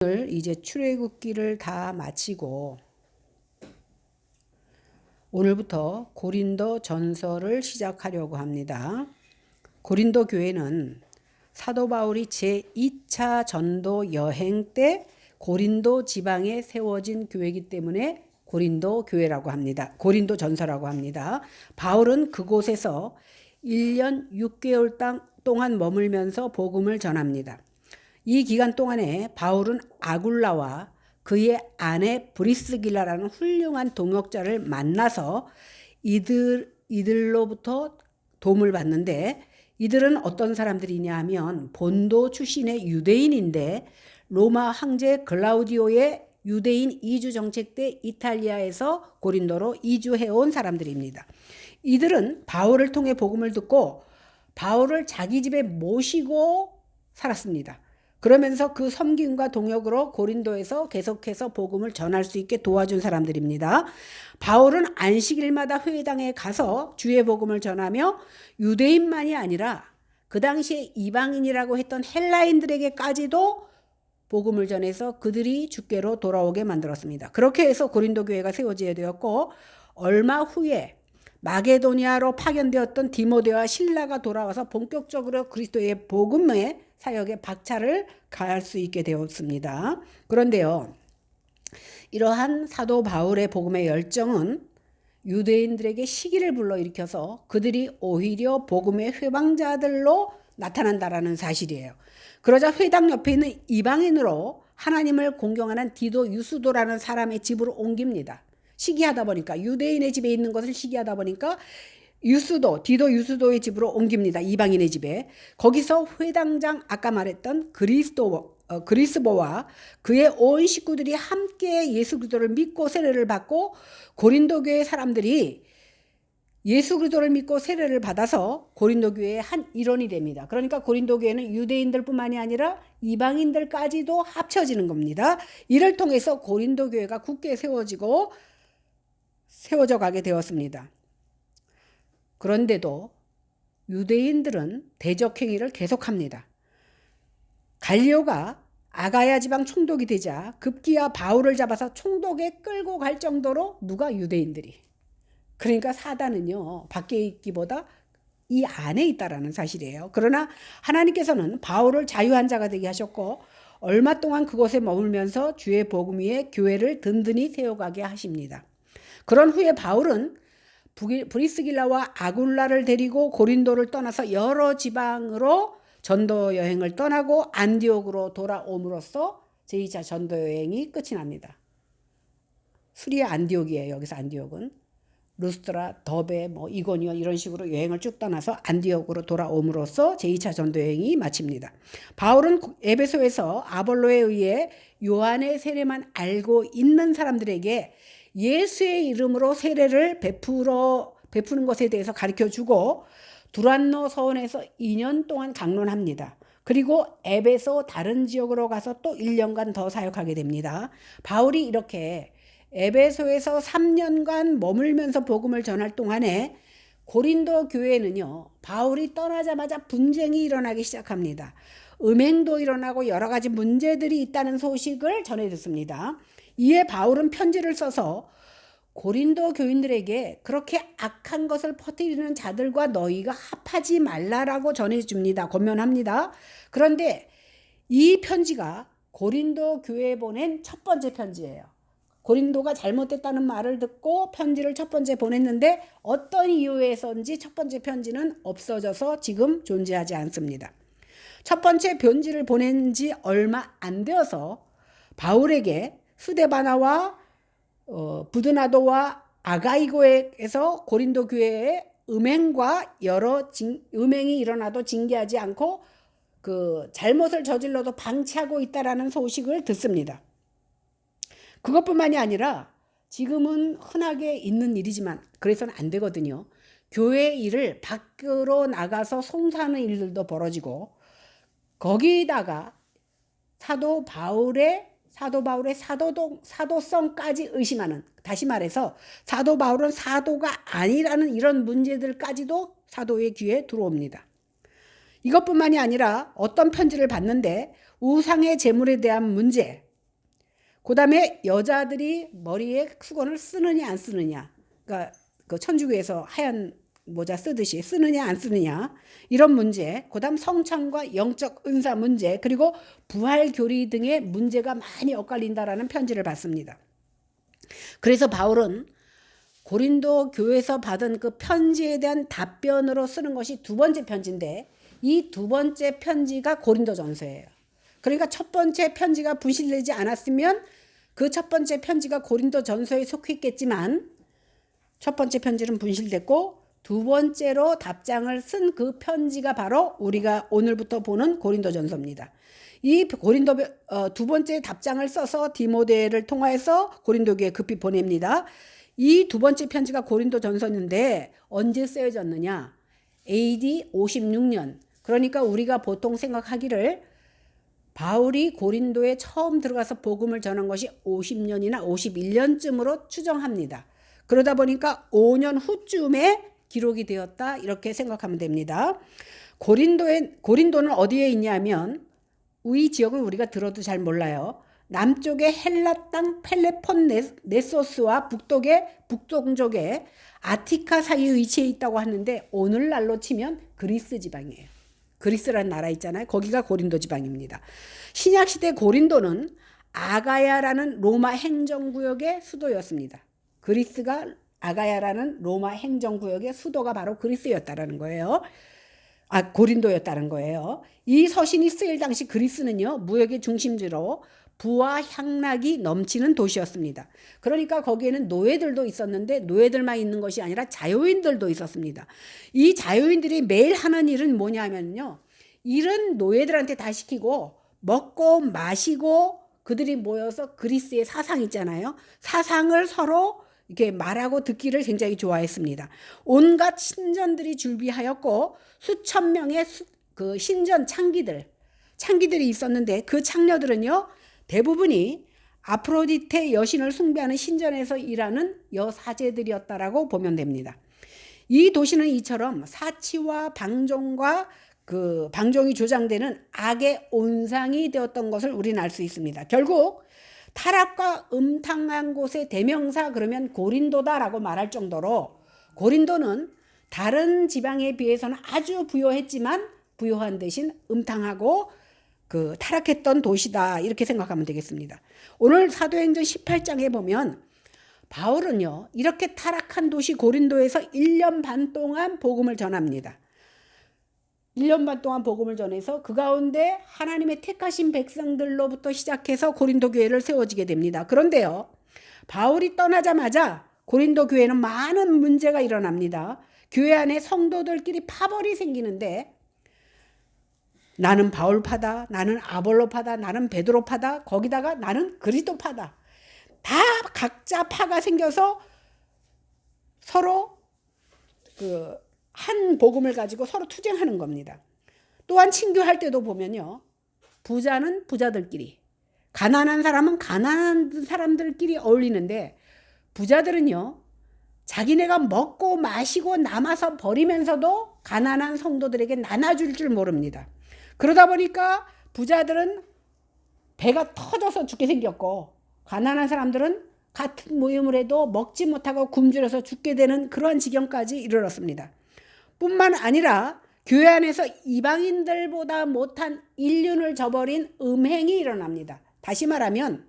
오늘 이제 출애굽기를 다 마치고 오늘부터 고린도 전서를 시작하려고 합니다. 고린도 교회는 사도 바울이 제2차 전도 여행 때 고린도 지방에 세워진 교회이기 때문에 고린도 교회라고 합니다. 고린도 전서라고 합니다. 바울은 그곳에서 1년 6개월 동안 머물면서 복음을 전합니다. 이 기간 동안에 바울은 아굴라와 그의 아내 브리스길라라는 훌륭한 동역자를 만나서 이들로부터 도움을 받는데, 이들은 어떤 사람들이냐 하면 본도 출신의 유대인인데 로마 황제 글라우디오의 유대인 이주 정책 때 이탈리아에서 고린도로 이주해온 사람들입니다. 이들은 바울을 통해 복음을 듣고 바울을 자기 집에 모시고 살았습니다. 그러면서 그 섬김과 동역으로 고린도에서 계속해서 복음을 전할 수 있게 도와준 사람들입니다. 바울은 안식일마다 회당에 가서 주의 복음을 전하며 유대인만이 아니라 그 당시에 이방인이라고 했던 헬라인들에게까지도 복음을 전해서 그들이 주께로 돌아오게 만들었습니다. 그렇게 해서 고린도 교회가 세워지게 되었고, 얼마 후에 마게도니아로 파견되었던 디모데와 실라가 돌아와서 본격적으로 그리스도의 복음의 사역에 박차를 가할 수 있게 되었습니다. 그런데요, 이러한 사도 바울의 복음의 열정은 유대인들에게 시기를 불러일으켜서 그들이 오히려 복음의 회방자들로 나타난다라는 사실이에요. 그러자 회당 옆에 있는 이방인으로 하나님을 공경하는 디도 유스도라는 사람의 집으로 옮깁니다. 시기하다 보니까, 유대인의 집에 있는 것을 시기하다 보니까 디도 유스도의 집으로 옮깁니다. 이방인의 집에. 거기서 회당장, 아까 말했던 그리스보와 그의 온 식구들이 함께 예수 그리스도를 믿고 세례를 받고, 고린도 교회 사람들이 예수 그리스도를 믿고 세례를 받아서 고린도 교회의 한 일원이 됩니다. 그러니까 고린도 교회는 유대인들뿐만이 아니라 이방인들까지도 합쳐지는 겁니다. 이를 통해서 고린도 교회가 굳게 세워져 가게 되었습니다. 그런데도 유대인들은 대적 행위를 계속합니다. 갈리오가 아가야 지방 총독이 되자 급기야 바울을 잡아서 총독에 끌고 갈 정도로 유대인들이, 그러니까 사단은요, 밖에 있기보다 이 안에 있다라는 사실이에요. 그러나 하나님께서는 바울을 자유한 자가 되게 하셨고 얼마 동안 그곳에 머물면서 주의 복음 위에 교회를 든든히 세워가게 하십니다. 그런 후에 바울은 브리스길라와 아굴라를 데리고 고린도를 떠나서 여러 지방으로 전도 여행을 떠나고 안디옥으로 돌아옴으로써 제2차 전도 여행이 끝이 납니다. 수리아 안디옥이에요. 여기서 안디옥은 루스트라, 더베, 이고니온 이런 식으로 여행을 쭉 떠나서 안디옥으로 돌아옴으로써 제2차 전도 여행이 마칩니다. 바울은 에베소에서 아볼로에 의해 요한의 세례만 알고 있는 사람들에게 예수의 이름으로 세례를 베푸는 것에 대해서 가르쳐주고 두란노 서원에서 2년 동안 강론합니다. 그리고 에베소 다른 지역으로 가서 또 1년간 더 사역하게 됩니다. 바울이 이렇게 에베소에서 3년간 머물면서 복음을 전할 동안에 고린도 교회는요, 바울이 떠나자마자 분쟁이 일어나기 시작합니다. 음행도 일어나고 여러 가지 문제들이 있다는 소식을 전해 듣습니다. 이에 바울은 편지를 써서 고린도 교인들에게 그렇게 악한 것을 퍼뜨리는 자들과 너희가 합하지 말라라고 전해줍니다. 권면합니다. 그런데 이 편지가 고린도 교회에 보낸 첫 번째 편지예요. 고린도가 잘못됐다는 말을 듣고 편지를 첫 번째 보냈는데 어떤 이유에서인지 첫 번째 편지는 없어져서 지금 존재하지 않습니다. 첫 번째 편지를 보낸 지 얼마 안 되어서 바울에게 스데바나와 부드나도와 아가이고에서 고린도 교회에 음행과 여러 음행이 일어나도 징계하지 않고 그 잘못을 저질러도 방치하고 있다라는 소식을 듣습니다. 그것뿐만이 아니라 지금은 흔하게 있는 일이지만 그래서는 안 되거든요. 교회 일을 밖으로 나가서 송사하는 일들도 벌어지고, 거기다가 사도 바울의 사도성까지 의심하는, 다시 말해서 사도 바울은 사도가 아니라는 이런 문제들까지도 사도의 귀에 들어옵니다. 이것뿐만이 아니라 어떤 편지를 받는데 우상의 제물에 대한 문제, 그 다음에 여자들이 머리에 수건을 쓰느냐 안 쓰느냐, 그러니까 그 천주교에서 하얀 모자 쓰듯이 쓰느냐 안 쓰느냐, 이런 문제, 그 다음 성찬과 영적 은사 문제, 그리고 부활 교리 등의 문제가 많이 엇갈린다라는 편지를 받습니다. 그래서 바울은 고린도 교회에서 받은 그 편지에 대한 답변으로 쓰는 것이 두 번째 편지인데, 이 두 번째 편지가 고린도전서예요. 그러니까 첫 번째 편지가 분실되지 않았으면 그 첫 번째 편지가 고린도전서에 속했겠지만, 첫 번째 편지는 분실됐고 두 번째로 답장을 쓴 그 편지가 바로 우리가 오늘부터 보는 고린도전서입니다. 이 고린도 두 번째 답장을 써서 디모데를 통하여서 고린도교에 급히 보냅니다. 이 두 번째 편지가 고린도전서인데 언제 쓰여졌느냐? AD 56년. 그러니까 우리가 보통 생각하기를 바울이 고린도에 처음 들어가서 복음을 전한 것이 50년이나 51년쯤으로 추정합니다. 그러다 보니까 5년 후쯤에 기록이 되었다, 이렇게 생각하면 됩니다. 고린도는 어디에 있냐면, 이 지역을 우리가 들어도 잘 몰라요. 남쪽의 헬라 땅 펠레폰네소스와 북동쪽의 아티카 사이에 위치해 있다고 하는데, 오늘날로 치면 그리스 지방이에요. 그리스라는 나라 있잖아요. 거기가 고린도 지방입니다. 신약시대 고린도는 아가야라는 로마 행정구역의 수도였습니다. 그리스가 아가야라는 로마 행정구역의 수도가 바로 그리스였다라는 거예요. 고린도였다는 거예요. 이 서신이 쓰일 당시 그리스는요, 무역의 중심지로 부와 향락이 넘치는 도시였습니다. 그러니까 거기에는 노예들도 있었는데, 노예들만 있는 것이 아니라 자유인들도 있었습니다. 이 자유인들이 매일 하는 일은 뭐냐면요, 일은 노예들한테 다 시키고 먹고 마시고, 그들이 모여서 그리스의 사상 있잖아요. 사상을 서로 이렇게 말하고 듣기를 굉장히 좋아했습니다. 온갖 신전들이 준비하였고 수천 명의 그 신전 창기들이 있었는데, 그 창녀들은요 대부분이 아프로디테 여신을 숭배하는 신전에서 일하는 여사제들이었다라고 보면 됩니다. 이 도시는 이처럼 사치와 방종이 조장되는 악의 온상이 되었던 것을 우리는 알 수 있습니다. 결국 타락과 음탕한 곳의 대명사 그러면 고린도다라고 말할 정도로, 고린도는 다른 지방에 비해서는 아주 부요했지만 부요한 대신 음탕하고 그 타락했던 도시다, 이렇게 생각하면 되겠습니다. 오늘 사도행전 18장에 보면 바울은요, 이렇게 타락한 도시 고린도에서 1년 반 동안 복음을 전합니다. 1년 반 동안 복음을 전해서 그 가운데 하나님의 택하신 백성들로부터 시작해서 고린도 교회를 세워지게 됩니다. 그런데요, 바울이 떠나자마자 고린도 교회는 많은 문제가 일어납니다. 교회 안에 성도들끼리 파벌이 생기는데, 나는 바울파다, 나는 아볼로파다, 나는 베드로파다, 거기다가 나는 그리스도파다, 다 각자 파가 생겨서 서로 한 복음을 가지고 서로 투쟁하는 겁니다. 또한 친교할 때도 보면요, 부자는 부자들끼리, 가난한 사람은 가난한 사람들끼리 어울리는데, 부자들은요 자기네가 먹고 마시고 남아서 버리면서도 가난한 성도들에게 나눠줄 줄 모릅니다. 그러다 보니까 부자들은 배가 터져서 죽게 생겼고, 가난한 사람들은 같은 모임을 해도 먹지 못하고 굶주려서 죽게 되는 그러한 지경까지 이르렀습니다. 뿐만 아니라 교회 안에서 이방인들보다 못한 인륜을 저버린 음행이 일어납니다. 다시 말하면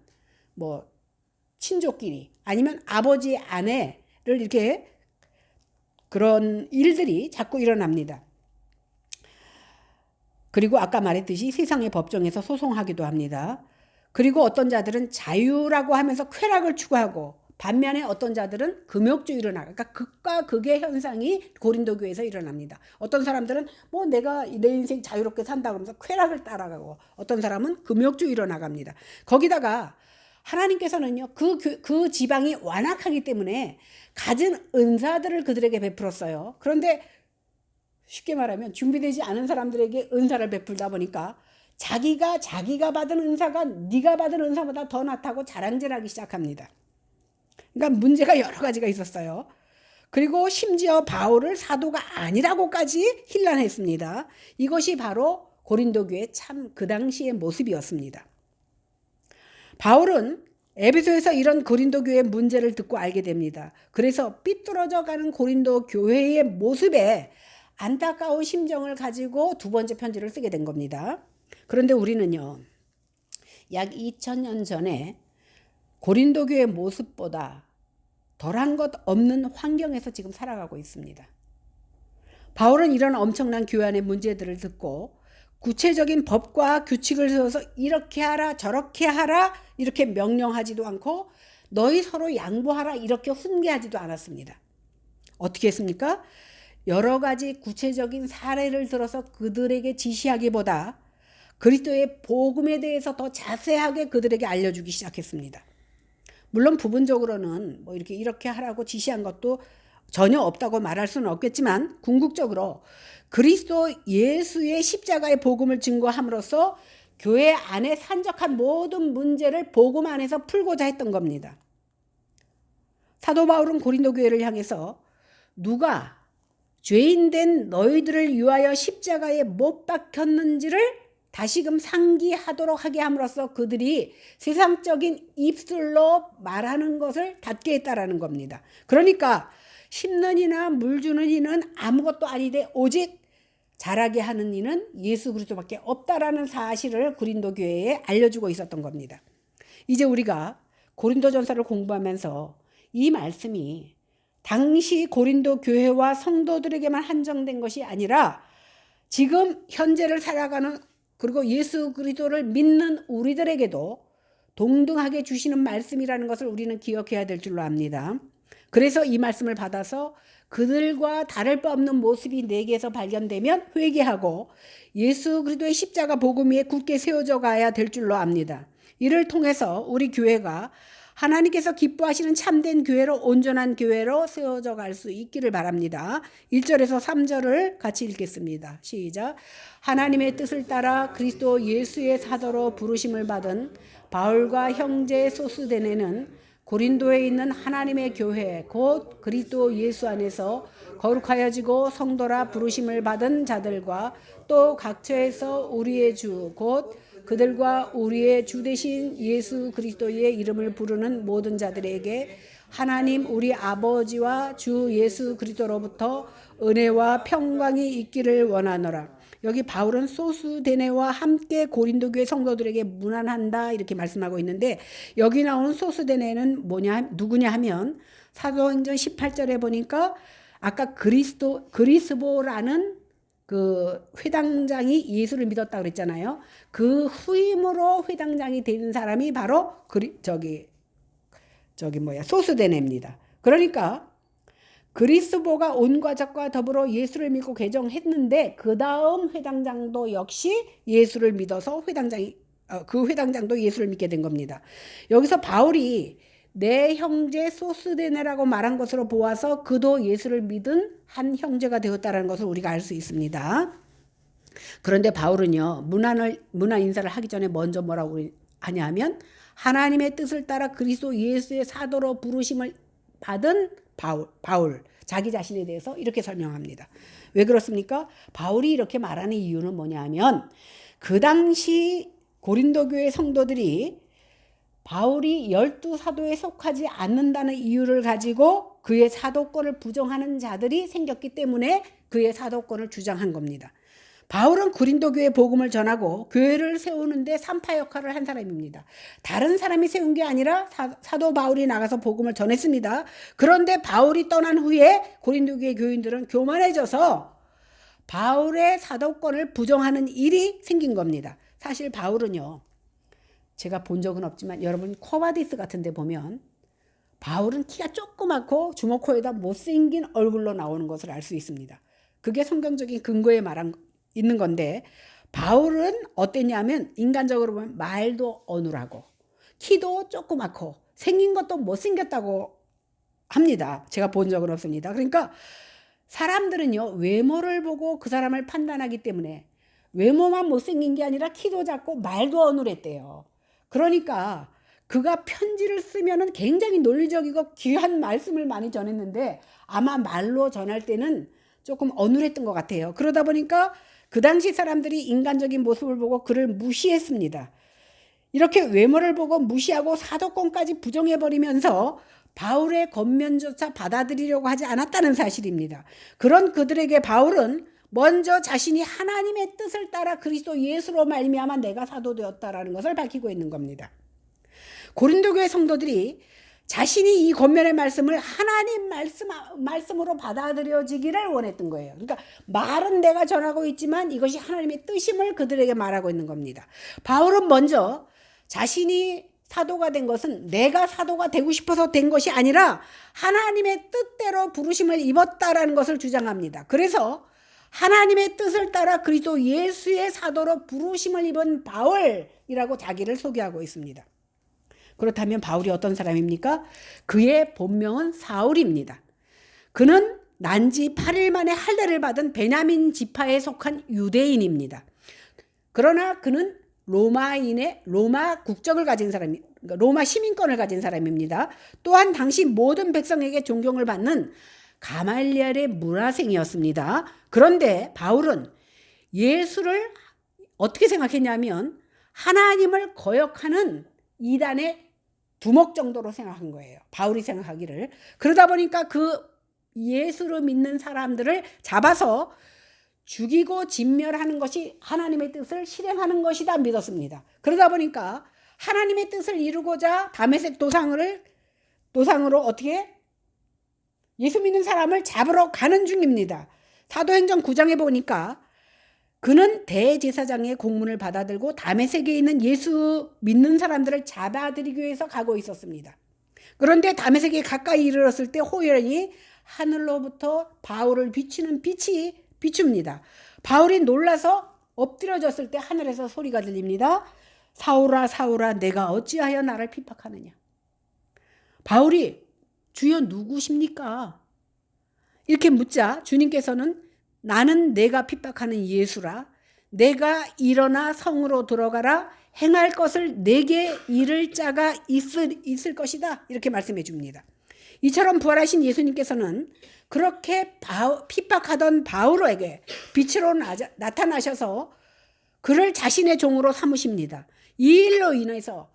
친족끼리 아니면 아버지 아내를 이렇게, 그런 일들이 자꾸 일어납니다. 그리고 아까 말했듯이 세상의 법정에서 소송하기도 합니다. 그리고 어떤 자들은 자유라고 하면서 쾌락을 추구하고, 반면에 어떤 자들은 금욕주의로 나가. 그러니까 극과 극의 현상이 고린도 교회에서 일어납니다. 어떤 사람들은 내가 내 인생 자유롭게 산다 그러면서 쾌락을 따라가고, 어떤 사람은 금욕주의로 나갑니다. 거기다가 하나님께서는요, 그 지방이 완악하기 때문에 가진 은사들을 그들에게 베풀었어요. 그런데 쉽게 말하면 준비되지 않은 사람들에게 은사를 베풀다 보니까 자기가 받은 은사가 네가 받은 은사보다 더 낫다고 자랑질하기 시작합니다. 그러니까 문제가 여러 가지가 있었어요. 그리고 심지어 바울을 사도가 아니라고까지 힐난했습니다. 이것이 바로 고린도 교회 참 그 당시의 모습이었습니다. 바울은 에베소에서 이런 고린도 교회의 문제를 듣고 알게 됩니다. 그래서 삐뚤어져 가는 고린도 교회의 모습에 안타까운 심정을 가지고 두 번째 편지를 쓰게 된 겁니다. 그런데 우리는요, 약 2000년 전에 고린도 교회의 모습보다 덜한 것 없는 환경에서 지금 살아가고 있습니다. 바울은 이런 엄청난 교회 안의 문제들을 듣고 구체적인 법과 규칙을 세워서 이렇게 하라 저렇게 하라 이렇게 명령하지도 않고 너희 서로 양보하라 이렇게 훈계하지도 않았습니다. 어떻게 했습니까? 여러 가지 구체적인 사례를 들어서 그들에게 지시하기보다 그리스도의 복음에 대해서 더 자세하게 그들에게 알려주기 시작했습니다. 물론 부분적으로는 뭐 이렇게 하라고 지시한 것도 전혀 없다고 말할 수는 없겠지만 궁극적으로 그리스도 예수의 십자가의 복음을 증거함으로써 교회 안에 산적한 모든 문제를 복음 안에서 풀고자 했던 겁니다. 사도 바울은 고린도 교회를 향해서 누가 죄인된 너희들을 위하여 십자가에 못 박혔는지를 다시금 상기하도록 하게 함으로써 그들이 세상적인 입술로 말하는 것을 닫게 했다라는 겁니다. 그러니까 심는 이나 물 주는 이는 아무것도 아니되 오직 자라게 하는 이는 예수 그리스도밖에 없다라는 사실을 고린도 교회에 알려주고 있었던 겁니다. 이제 우리가 고린도전서를 공부하면서 이 말씀이 당시 고린도 교회와 성도들에게만 한정된 것이 아니라 지금 현재를 살아가는 그리고 예수 그리스도를 믿는 우리들에게도 동등하게 주시는 말씀이라는 것을 우리는 기억해야 될 줄로 압니다. 그래서 이 말씀을 받아서 그들과 다를 바 없는 모습이 내게서 발견되면 회개하고 예수 그리스도의 십자가 복음 위에 굳게 세워져 가야 될 줄로 압니다. 이를 통해서 우리 교회가 하나님께서 기뻐하시는 참된 교회로 온전한 교회로 세워져 갈 수 있기를 바랍니다. 1절에서 3절을 같이 읽겠습니다. 시작. 하나님의 뜻을 따라 그리스도 예수의 사도로 부르심을 받은 바울과 형제 소스데네는 고린도에 있는 하나님의 교회 곧 그리스도 예수 안에서 거룩하여지고 성도라 부르심을 받은 자들과 또 각처에서 우리의 주 곧 그들과 우리의 주 되신 예수 그리스도의 이름을 부르는 모든 자들에게 하나님 우리 아버지와 주 예수 그리스도로부터 은혜와 평강이 있기를 원하노라. 여기 바울은 소스데네와 함께 고린도 교회 성도들에게 문안한다 이렇게 말씀하고 있는데 여기 나오는 소스데네는 누구냐 하면 사도행전 18절에 보니까 아까 그리스보라는 그 회당장이 예수를 믿었다 그랬잖아요. 그 후임으로 회당장이 된 사람이 바로 소스데네입니다. 그러니까 그리스보가 온 가족과 더불어 예수를 믿고 개종했는데 그 다음 회당장도 역시 예수를 믿어서 그 회당장도 예수를 믿게 된 겁니다. 여기서 바울이 내 형제 소스데네라고 말한 것으로 보아서 그도 예수를 믿은 한 형제가 되었다는 것을 우리가 알 수 있습니다. 그런데 바울은요 문안 인사를 하기 전에 먼저 뭐라고 하냐면 하나님의 뜻을 따라 그리스도 예수의 사도로 부르심을 받은 바울 자기 자신에 대해서 이렇게 설명합니다. 왜 그렇습니까? 바울이 이렇게 말하는 이유는 뭐냐면 그 당시 고린도 교회 성도들이 바울이 12사도에 속하지 않는다는 이유를 가지고 그의 사도권을 부정하는 자들이 생겼기 때문에 그의 사도권을 주장한 겁니다. 바울은 고린도 교회 복음을 전하고 교회를 세우는데 산파 역할을 한 사람입니다. 다른 사람이 세운 게 아니라 사도 바울이 나가서 복음을 전했습니다. 그런데 바울이 떠난 후에 고린도 교회 교인들은 교만해져서 바울의 사도권을 부정하는 일이 생긴 겁니다. 사실 바울은요, 제가 본 적은 없지만 여러분 코바디스 같은 데 보면 바울은 키가 조그맣고 주먹코에다 못생긴 얼굴로 나오는 것을 알 수 있습니다. 그게 성경적인 근거에 있는 건데 바울은 어땠냐면 인간적으로 보면 말도 어눌하고 키도 조그맣고 생긴 것도 못생겼다고 합니다. 제가 본 적은 없습니다. 그러니까 사람들은요 외모를 보고 그 사람을 판단하기 때문에 외모만 못생긴 게 아니라 키도 작고 말도 어눌했대요. 그러니까 그가 편지를 쓰면은 굉장히 논리적이고 귀한 말씀을 많이 전했는데 아마 말로 전할 때는 조금 어눌했던 것 같아요. 그러다 보니까 그 당시 사람들이 인간적인 모습을 보고 그를 무시했습니다. 이렇게 외모를 보고 무시하고 사도권까지 부정해버리면서 바울의 권면조차 받아들이려고 하지 않았다는 사실입니다. 그런 그들에게 바울은 먼저 자신이 하나님의 뜻을 따라 그리스도 예수로 말미암아 내가 사도 되었다라는 것을 밝히고 있는 겁니다. 고린도 교회 성도들이 자신이 이 권면의 말씀을 하나님 말씀으로 받아들여지기를 원했던 거예요. 그러니까 말은 내가 전하고 있지만 이것이 하나님의 뜻임을 그들에게 말하고 있는 겁니다. 바울은 먼저 자신이 사도가 된 것은 내가 사도가 되고 싶어서 된 것이 아니라 하나님의 뜻대로 부르심을 입었다라는 것을 주장합니다. 그래서 하나님의 뜻을 따라 그리스도 예수의 사도로 부르심을 입은 바울이라고 자기를 소개하고 있습니다. 그렇다면 바울이 어떤 사람입니까? 그의 본명은 사울입니다. 그는 난지 8일 만에 할례를 받은 베냐민 지파에 속한 유대인입니다. 그러나 그는 로마 국적을 가진 사람이, 로마 시민권을 가진 사람입니다. 또한 당시 모든 백성에게 존경을 받는 가말리엘의 문화생이었습니다. 그런데 바울은 예수를 어떻게 생각했냐면 하나님을 거역하는 이단의 두목 정도로 생각한 거예요. 바울이 생각하기를. 그러다 보니까 그 예수를 믿는 사람들을 잡아서 죽이고 진멸하는 것이 하나님의 뜻을 실행하는 것이다 믿었습니다. 그러다 보니까 하나님의 뜻을 이루고자 다메섹 도상으로 어떻게 예수 믿는 사람을 잡으러 가는 중입니다. 사도행전 9장에 보니까 그는 대제사장의 공문을 받아들고 다메섹에 있는 예수 믿는 사람들을 잡아들이기 위해서 가고 있었습니다. 그런데 다메섹에 가까이 이르렀을 때 호련히 하늘로부터 바울을 비추는 빛이 비춥니다. 바울이 놀라서 엎드려졌을 때 하늘에서 소리가 들립니다. 사울아 사울아 내가 어찌하여 나를 핍박하느냐. 바울이 주여 누구십니까? 이렇게 묻자 주님께서는 나는 내가 핍박하는 예수라. 내가 일어나 성으로 들어가라. 행할 것을 내게 이를 자가 있을 것이다. 이렇게 말씀해 줍니다. 이처럼 부활하신 예수님께서는 그렇게 핍박하던 바울에게 빛으로 나타나셔서 그를 자신의 종으로 삼으십니다. 이 일로 인해서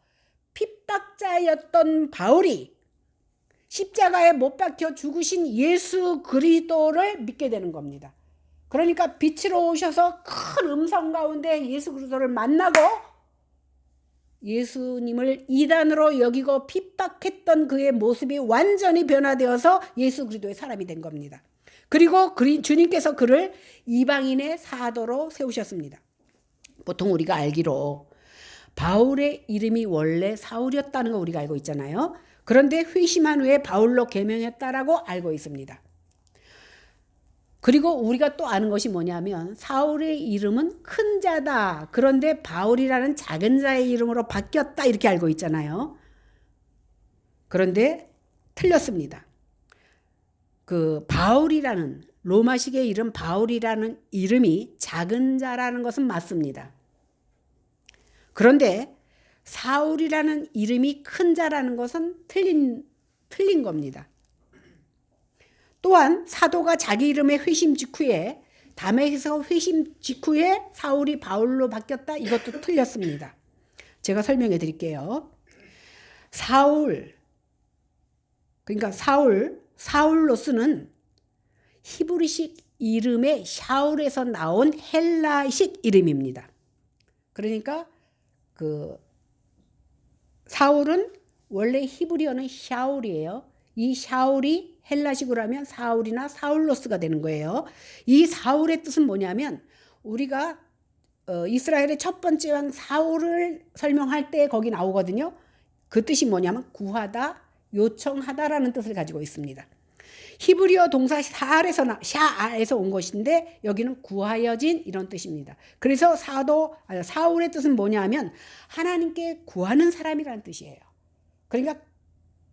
핍박자였던 바울이 십자가에 못 박혀 죽으신 예수 그리스도를 믿게 되는 겁니다. 그러니까 빛으로 오셔서 큰 음성 가운데 예수 그리스도를 만나고 예수님을 이단으로 여기고 핍박했던 그의 모습이 완전히 변화되어서 예수 그리스도의 사람이 된 겁니다. 그리고 주님께서 그를 이방인의 사도로 세우셨습니다. 보통 우리가 알기로 바울의 이름이 원래 사울이었다는 거 우리가 알고 있잖아요. 그런데 회심한 후에 바울로 개명했다라고 알고 있습니다. 그리고 우리가 또 아는 것이 뭐냐면 사울의 이름은 큰 자다. 그런데 바울이라는 작은 자의 이름으로 바뀌었다. 이렇게 알고 있잖아요. 그런데 틀렸습니다. 그 바울이라는 로마식의 이름 바울이라는 이름이 작은 자라는 것은 맞습니다. 그런데 사울이라는 이름이 큰 자라는 것은 틀린 겁니다. 또한 사도가 자기 이름의 회심 직후에 다메섹에서 회심 직후에 사울이 바울로 바뀌었다. 이것도 틀렸습니다. 제가 설명해 드릴게요. 그러니까 사울로스는 히브리식 이름의 샤울에서 나온 헬라식 이름입니다. 그러니까 그 사울은 원래 히브리어는 샤울이에요. 이 샤울이 헬라식으로 하면 사울이나 사울로스가 되는 거예요. 이 사울의 뜻은 뭐냐면 우리가 이스라엘의 첫 번째 왕 사울을 설명할 때 거기 나오거든요. 그 뜻이 뭐냐면 구하다, 요청하다라는 뜻을 가지고 있습니다. 히브리어 동사 샤알에서 온 것인데 여기는 구하여진 이런 뜻입니다. 그래서 사울의 뜻은 뭐냐면 하나님께 구하는 사람이라는 뜻이에요. 그러니까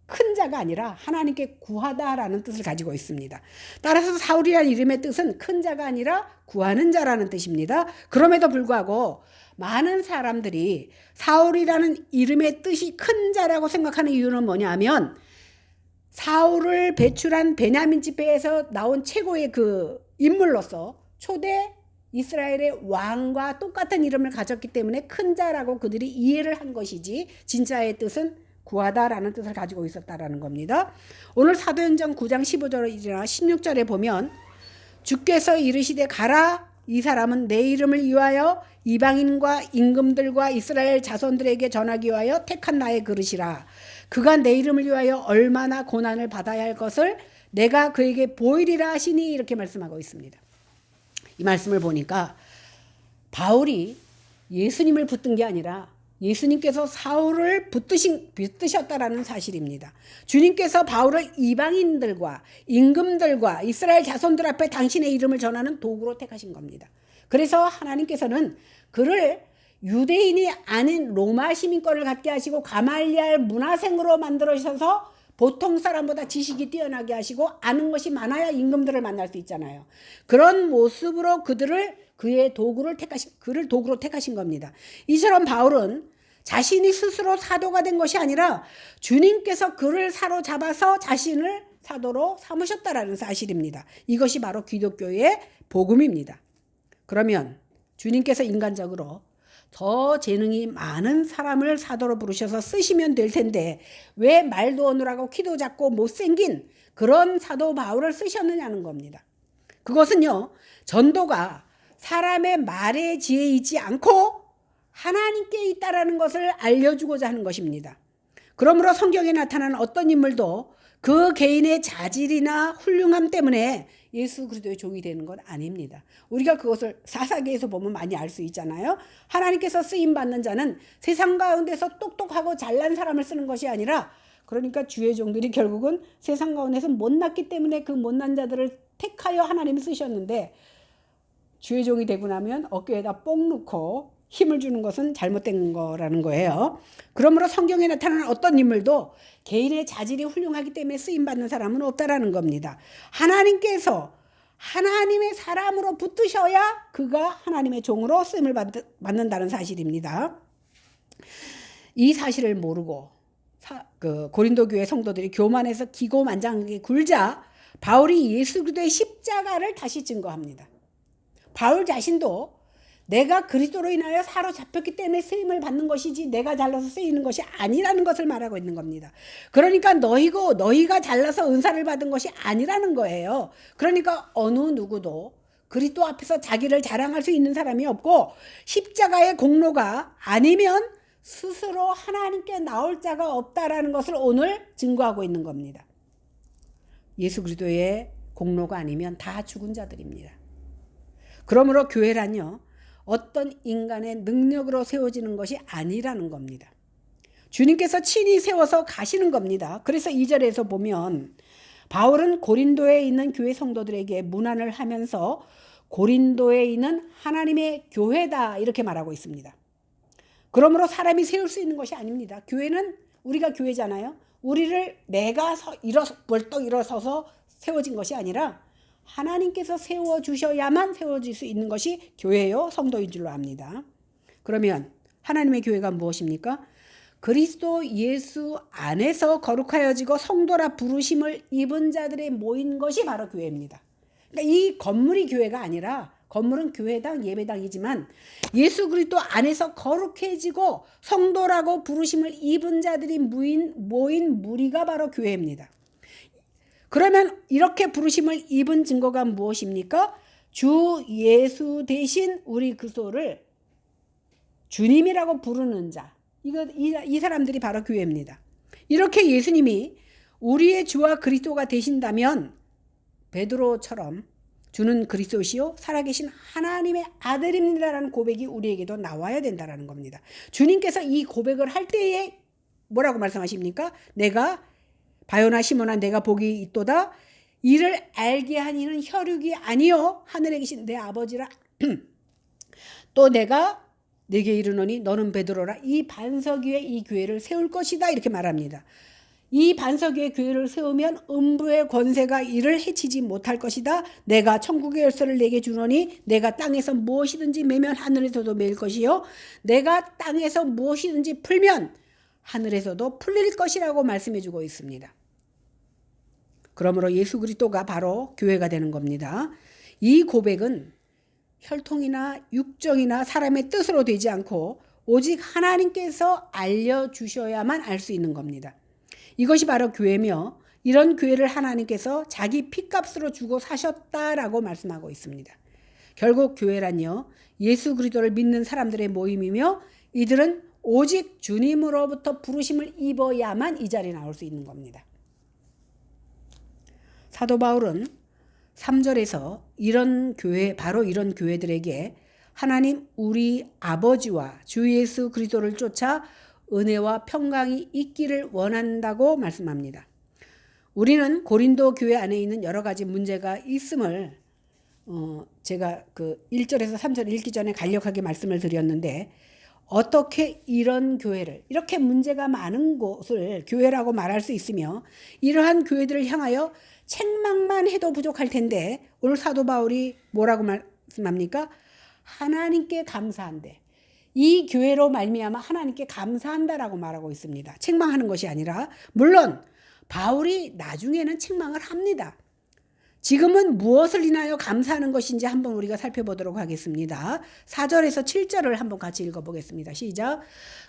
큰 자가 아니라 하나님께 구하다라는 뜻을 가지고 있습니다. 따라서 사울이라는 이름의 뜻은 큰 자가 아니라 구하는 자라는 뜻입니다. 그럼에도 불구하고 많은 사람들이 사울이라는 이름의 뜻이 큰 자라고 생각하는 이유는 뭐냐면 사울을 배출한 베냐민 집회에서 나온 최고의 그 인물로서 초대 이스라엘의 왕과 똑같은 이름을 가졌기 때문에 큰 자라고 그들이 이해를 한 것이지 진짜의 뜻은 구하다라는 뜻을 가지고 있었다라는 겁니다. 오늘 사도행전 9장 15절이나 16절에 보면 주께서 이르시되 가라, 이 사람은 내 이름을 위하여 이방인과 임금들과 이스라엘 자손들에게 전하기 위하여 택한 나의 그릇이라. 그가 내 이름을 위하여 얼마나 고난을 받아야 할 것을 내가 그에게 보이리라 하시니, 이렇게 말씀하고 있습니다. 이 말씀을 보니까 바울이 예수님을 붙든 게 아니라 예수님께서 사울을 붙드셨다라는 사실입니다. 주님께서 바울을 이방인들과 임금들과 이스라엘 자손들 앞에 당신의 이름을 전하는 도구로 택하신 겁니다. 그래서 하나님께서는 그를 유대인이 아닌 로마 시민권을 갖게 하시고 가말리알 문화생으로 만들어주셔서 보통 사람보다 지식이 뛰어나게 하시고 아는 것이 많아야 임금들을 만날 수 있잖아요. 그런 모습으로 그의 도구를 그를 도구로 택하신 겁니다. 이처럼 바울은 자신이 스스로 사도가 된 것이 아니라 주님께서 그를 사로잡아서 자신을 사도로 삼으셨다라는 사실입니다. 이것이 바로 기독교의 복음입니다. 그러면 주님께서 인간적으로 더 재능이 많은 사람을 사도로 부르셔서 쓰시면 될 텐데 왜 말도 어눌하고 키도 작고 못생긴 그런 사도 바울을 쓰셨느냐는 겁니다. 그것은요, 전도가 사람의 말에 지혜 있지 않고 하나님께 있다라는 것을 알려주고자 하는 것입니다. 그러므로 성경에 나타나는 어떤 인물도 그 개인의 자질이나 훌륭함 때문에 예수 그리스도의 종이 되는 건 아닙니다. 우리가 그것을 사사기에서 보면 많이 알 수 있잖아요. 하나님께서 쓰임받는 자는 세상 가운데서 똑똑하고 잘난 사람을 쓰는 것이 아니라, 그러니까 주의 종들이 결국은 세상 가운데서 못났기 때문에 그 못난 자들을 택하여 하나님이 쓰셨는데, 주의 종이 되고 나면 어깨에다 뽕 넣고 힘을 주는 것은 잘못된 거라는 거예요. 그러므로 성경에 나타나는 어떤 인물도 개인의 자질이 훌륭하기 때문에 쓰임받는 사람은 없다라는 겁니다. 하나님께서 하나님의 사람으로 붙으셔야 그가 하나님의 종으로 쓰임을 받는다는 사실입니다. 이 사실을 모르고 고린도 교회 성도들이 교만해서 기고만장하게 굴자 바울이 예수 그리스도의 십자가를 다시 증거합니다. 바울 자신도 내가 그리스도로 인하여 사로잡혔기 때문에 쓰임을 받는 것이지 내가 잘나서 쓰이는 것이 아니라는 것을 말하고 있는 겁니다. 그러니까 너희가 잘나서 은사를 받은 것이 아니라는 거예요. 그러니까 어느 누구도 그리스도 앞에서 자기를 자랑할 수 있는 사람이 없고 십자가의 공로가 아니면 스스로 하나님께 나올 자가 없다라는 것을 오늘 증거하고 있는 겁니다. 예수 그리스도의 공로가 아니면 다 죽은 자들입니다. 그러므로 교회란요, 어떤 인간의 능력으로 세워지는 것이 아니라는 겁니다. 주님께서 친히 세워서 가시는 겁니다. 그래서 2절에서 보면 바울은 고린도에 있는 교회 성도들에게 문안을 하면서 고린도에 있는 하나님의 교회다 이렇게 말하고 있습니다. 그러므로 사람이 세울 수 있는 것이 아닙니다. 교회는 우리가 교회잖아요. 우리를 내가 벌떡 일어서서 세워진 것이 아니라 하나님께서 세워주셔야만 세워질 수 있는 것이 교회요 성도인 줄로 압니다. 그러면 하나님의 교회가 무엇입니까? 그리스도 예수 안에서 거룩하여지고 성도라 부르심을 입은 자들의 모인 것이 바로 교회입니다. 그러니까 이 건물이 교회가 아니라, 건물은 교회당 예배당이지만 예수 그리스도 안에서 거룩해지고 성도라고 부르심을 입은 자들이 모인 무리가 바로 교회입니다. 그러면 이렇게 부르심을 입은 증거가 무엇입니까? 주 예수 대신 우리 그리스도를 주님이라고 부르는 자, 이 사람들이 바로 교회입니다. 이렇게 예수님이 우리의 주와 그리스도가 되신다면 베드로처럼 주는 그리스도시요 살아계신 하나님의 아들입니다라는 고백이 우리에게도 나와야 된다는 겁니다. 주님께서 이 고백을 할 때에 뭐라고 말씀하십니까? 내가 바요나 시몬아 내가 복이 있도다. 이를 알게 한 이는 혈육이 아니요 하늘에 계신 내 아버지라. 또 내가 네게 이르노니 너는 베드로라. 이 반석 위에 이 교회를 세울 것이다 이렇게 말합니다. 이 반석 위에 교회를 세우면 음부의 권세가 이를 해치지 못할 것이다. 내가 천국의 열쇠를 내게 주노니 내가 땅에서 무엇이든지 매면 하늘에서도 매일 것이요 내가 땅에서 무엇이든지 풀면 하늘에서도 풀릴 것이라고 말씀해주고 있습니다. 그러므로 예수 그리스도가 바로 교회가 되는 겁니다. 이 고백은 혈통이나 육정이나 사람의 뜻으로 되지 않고 오직 하나님께서 알려주셔야만 알 수 있는 겁니다. 이것이 바로 교회며 이런 교회를 하나님께서 자기 핏값으로 주고 사셨다라고 말씀하고 있습니다. 결국 교회란요, 예수 그리스도를 믿는 사람들의 모임이며 이들은 오직 주님으로부터 부르심을 입어야만 이 자리에 나올 수 있는 겁니다. 사도 바울은 3절에서 이런 교회, 바로 이런 교회들에게 하나님 우리 아버지와 주 예수 그리스도를 쫓아 은혜와 평강이 있기를 원한다고 말씀합니다. 우리는 고린도 교회 안에 있는 여러 가지 문제가 있음을 제가 그 1절에서 3절 읽기 전에 간략하게 말씀을 드렸는데, 어떻게 이런 교회를, 이렇게 문제가 많은 곳을 교회라고 말할 수 있으며 이러한 교회들을 향하여 책망만 해도 부족할 텐데 오늘 사도 바울이 뭐라고 말씀합니까? 하나님께 감사한대. 이 교회로 말미암아 하나님께 감사한다라고 말하고 있습니다. 책망하는 것이 아니라, 물론 바울이 나중에는 책망을 합니다. 지금은 무엇을 인하여 감사하는 것인지 한번 우리가 살펴보도록 하겠습니다. 4절에서 7절을 한번 같이 읽어보겠습니다. 시작.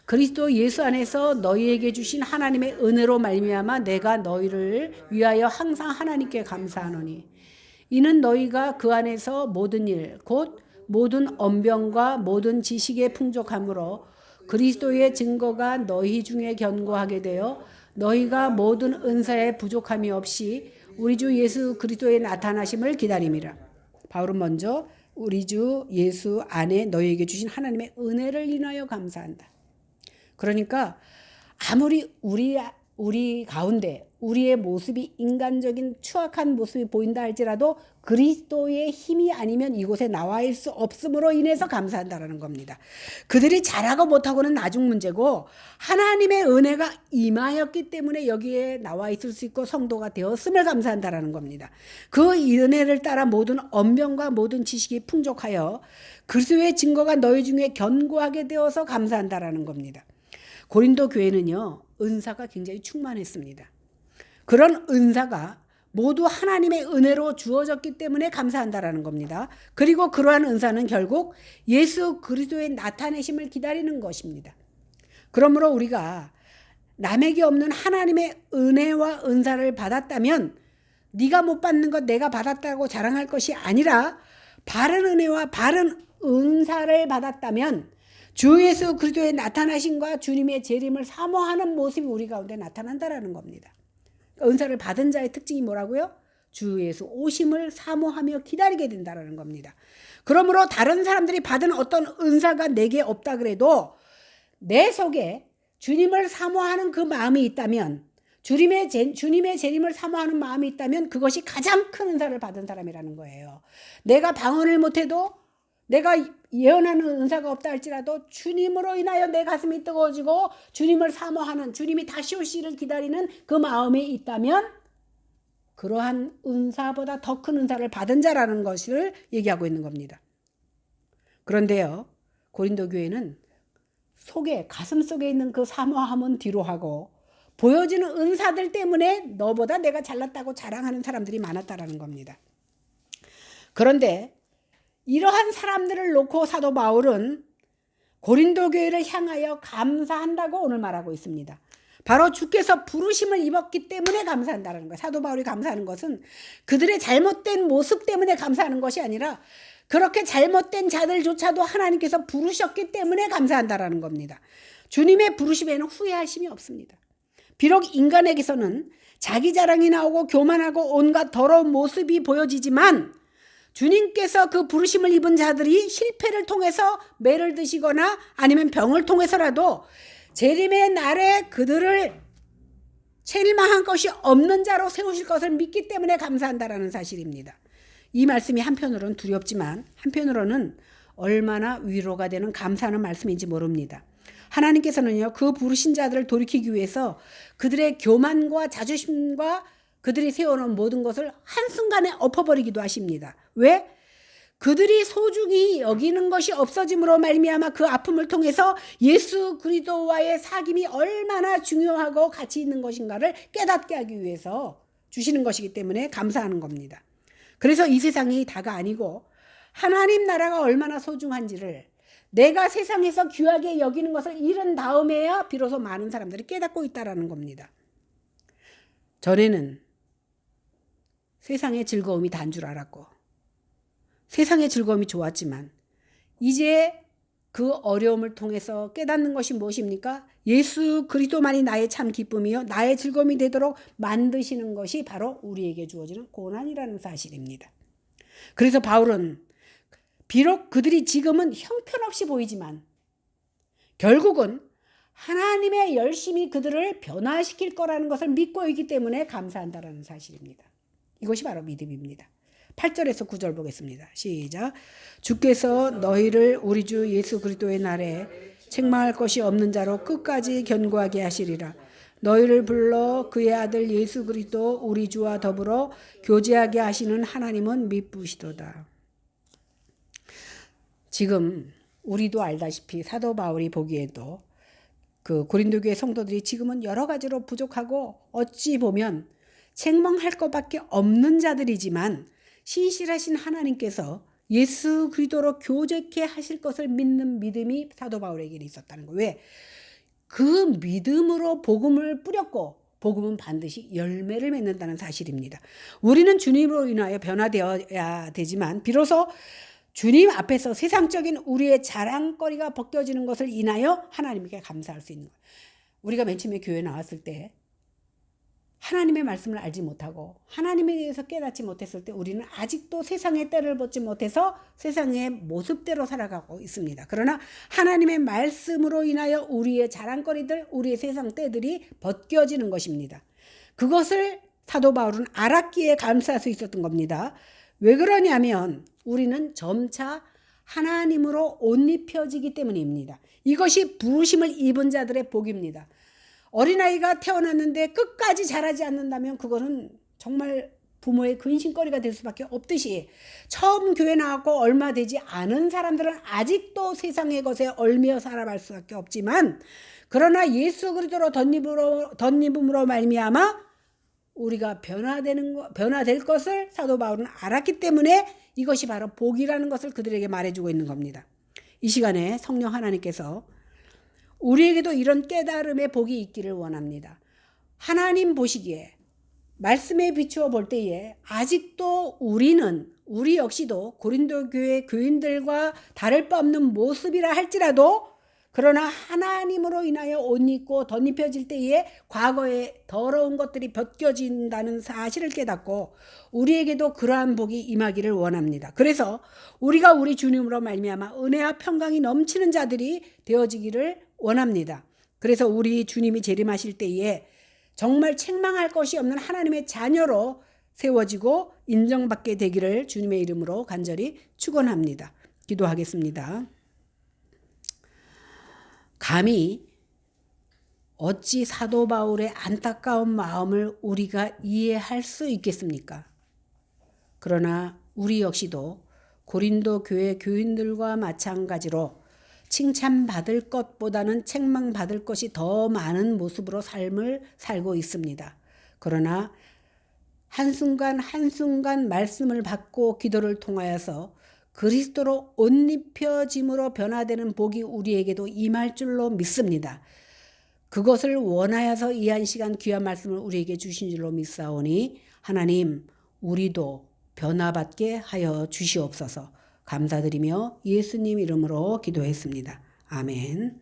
그리스도 예수 안에서 너희에게 주신 하나님의 은혜로 말미암아 내가 너희를 위하여 항상 하나님께 감사하노니 이는 너희가 그 안에서 모든 일 곧 모든 언변과 모든 지식의 풍족함으로 그리스도의 증거가 너희 중에 견고하게 되어 너희가 모든 은사에 부족함이 없이 우리 주 예수 그리스도의 나타나심을 기다림이라. 바울은 먼저 우리 주 예수 안에 너희에게 주신 하나님의 은혜를 인하여 감사한다. 그러니까 아무리 우리 가운데 우리의 모습이 인간적인 추악한 모습이 보인다 할지라도 그리스도의 힘이 아니면 이곳에 나와 있을 수 없음으로 인해서 감사한다라는 겁니다. 그들이 잘하고 못하고는 나중 문제고 하나님의 은혜가 임하였기 때문에 여기에 나와 있을 수 있고 성도가 되었음을 감사한다라는 겁니다. 그 은혜를 따라 모든 언변과 모든 지식이 풍족하여 그리스도의 증거가 너희 중에 견고하게 되어서 감사한다라는 겁니다. 고린도 교회는요, 은사가 굉장히 충만했습니다. 그런 은사가 모두 하나님의 은혜로 주어졌기 때문에 감사한다라는 겁니다. 그리고 그러한 은사는 결국 예수 그리스도의 나타내심을 기다리는 것입니다. 그러므로 우리가 남에게 없는 하나님의 은혜와 은사를 받았다면 네가 못 받는 것 내가 받았다고 자랑할 것이 아니라 바른 은혜와 바른 은사를 받았다면 주 예수 그리스도의 나타나심과 주님의 재림을 사모하는 모습이 우리 가운데 나타난다라는 겁니다. 은사를 받은 자의 특징이 뭐라고요? 주 예수 오심을 사모하며 기다리게 된다라는 겁니다. 그러므로 다른 사람들이 받은 어떤 은사가 내게 없다 그래도 내 속에 주님을 사모하는 그 마음이 있다면, 주님의 재림을 사모하는 마음이 있다면 그것이 가장 큰 은사를 받은 사람이라는 거예요. 내가 방언을 못해도, 내가 예언하는 은사가 없다 할지라도 주님으로 인하여 내 가슴이 뜨거워지고 주님을 사모하는, 주님이 다시 오시기를 기다리는 그 마음이 있다면 그러한 은사보다 더 큰 은사를 받은 자라는 것을 얘기하고 있는 겁니다. 그런데요, 고린도 교회는 가슴 속에 있는 그 사모함은 뒤로 하고 보여지는 은사들 때문에 너보다 내가 잘났다고 자랑하는 사람들이 많았다라는 겁니다. 그런데 이러한 사람들을 놓고 사도 바울은 고린도 교회를 향하여 감사한다고 오늘 말하고 있습니다. 바로 주께서 부르심을 입었기 때문에 감사한다는 거예요. 사도 바울이 감사하는 것은 그들의 잘못된 모습 때문에 감사하는 것이 아니라 그렇게 잘못된 자들조차도 하나님께서 부르셨기 때문에 감사한다라는 겁니다. 주님의 부르심에는 후회하심이 없습니다. 비록 인간에게서는 자기 자랑이 나오고 교만하고 온갖 더러운 모습이 보여지지만 주님께서 그 부르심을 입은 자들이 실패를 통해서 매를 드시거나 아니면 병을 통해서라도 재림의 날에 그들을 책임할 것이 없는 자로 세우실 것을 믿기 때문에 감사한다라는 사실입니다. 이 말씀이 한편으로는 두렵지만 한편으로는 얼마나 위로가 되는 감사하는 말씀인지 모릅니다. 하나님께서는요, 그 부르신 자들을 돌이키기 위해서 그들의 교만과 자존심과 그들이 세워놓은 모든 것을 한순간에 엎어버리기도 하십니다. 왜? 그들이 소중히 여기는 것이 없어짐으로 말미암아 그 아픔을 통해서 예수 그리스도와의 사귐이 얼마나 중요하고 가치 있는 것인가를 깨닫게 하기 위해서 주시는 것이기 때문에 감사하는 겁니다. 그래서 이 세상이 다가 아니고 하나님 나라가 얼마나 소중한지를 내가 세상에서 귀하게 여기는 것을 잃은 다음에야 비로소 많은 사람들이 깨닫고 있다는 겁니다. 전에는 세상의 즐거움이 단 줄 알았고 세상의 즐거움이 좋았지만 이제 그 어려움을 통해서 깨닫는 것이 무엇입니까? 예수 그리스도만이 나의 참 기쁨이요 나의 즐거움이 되도록 만드시는 것이 바로 우리에게 주어지는 고난이라는 사실입니다. 그래서 바울은 비록 그들이 지금은 형편없이 보이지만 결국은 하나님의 열심히 그들을 변화시킬 거라는 것을 믿고 있기 때문에 감사한다라는 사실입니다. 이것이 바로 믿음입니다. 8절에서 9절 보겠습니다. 시작. 주께서 너희를 우리 주 예수 그리스도의 날에 책망할 것이 없는 자로 끝까지 견고하게 하시리라. 너희를 불러 그의 아들 예수 그리스도 우리 주와 더불어 교제하게 하시는 하나님은 미쁘시도다. 지금 우리도 알다시피 사도 바울이 보기에도 그 고린도 교회 성도들이 지금은 여러 가지로 부족하고 어찌 보면 책망할 것밖에 없는 자들이지만 신실하신 하나님께서 예수 그리스도로 교제케 하실 것을 믿는 믿음이 사도 바울에게 있었다는 거예요. 왜? 그 믿음으로 복음을 뿌렸고 복음은 반드시 열매를 맺는다는 사실입니다. 우리는 주님으로 인하여 변화되어야 되지만 비로소 주님 앞에서 세상적인 우리의 자랑거리가 벗겨지는 것을 인하여 하나님께 감사할 수 있는 거예요. 우리가 맨 처음에 교회 나왔을 때 하나님의 말씀을 알지 못하고 하나님에 대해서 깨닫지 못했을 때 우리는 아직도 세상의 때를 벗지 못해서 세상의 모습대로 살아가고 있습니다. 그러나 하나님의 말씀으로 인하여 우리의 자랑거리들, 우리의 세상 때들이 벗겨지는 것입니다. 그것을 사도 바울은 알았기에 감사할 수 있었던 겁니다. 왜 그러냐면 우리는 점차 하나님으로 옷 입혀지기 때문입니다. 이것이 부르심을 입은 자들의 복입니다. 어린아이가 태어났는데 끝까지 자라지 않는다면 그거는 정말 부모의 근심거리가 될 수밖에 없듯이 처음 교회 나왔고 얼마 되지 않은 사람들은 아직도 세상의 것에 얽매여 살아갈 수밖에 없지만 그러나 예수 그리스도로 덧입음으로 말미암아 우리가 변화될 것을 사도 바울은 알았기 때문에 이것이 바로 복이라는 것을 그들에게 말해주고 있는 겁니다. 이 시간에 성령 하나님께서 우리에게도 이런 깨달음의 복이 있기를 원합니다. 하나님 보시기에 말씀에 비추어 볼 때에 아직도 우리 역시도 고린도 교회 교인들과 다를 바 없는 모습이라 할지라도 그러나 하나님으로 인하여 옷 입고 덧입혀질 때에 과거의 더러운 것들이 벗겨진다는 사실을 깨닫고 우리에게도 그러한 복이 임하기를 원합니다. 그래서 우리가 우리 주님으로 말미암아 은혜와 평강이 넘치는 자들이 되어지기를 원합니다. 그래서 우리 주님이 재림하실 때에 정말 책망할 것이 없는 하나님의 자녀로 세워지고 인정받게 되기를 주님의 이름으로 간절히 축원합니다. 기도하겠습니다. 감히 어찌 사도 바울의 안타까운 마음을 우리가 이해할 수 있겠습니까? 그러나 우리 역시도 고린도 교회 교인들과 마찬가지로 칭찬받을 것보다는 책망받을 것이 더 많은 모습으로 삶을 살고 있습니다. 그러나 한순간 한순간 말씀을 받고 기도를 통하여서 그리스도로 옷 입혀짐으로 변화되는 복이 우리에게도 임할 줄로 믿습니다. 그것을 원하여서 이 한 시간 귀한 말씀을 우리에게 주신 줄로 믿사오니 하나님 우리도 변화받게 하여 주시옵소서. 감사드리며 예수님 이름으로 기도했습니다. 아멘.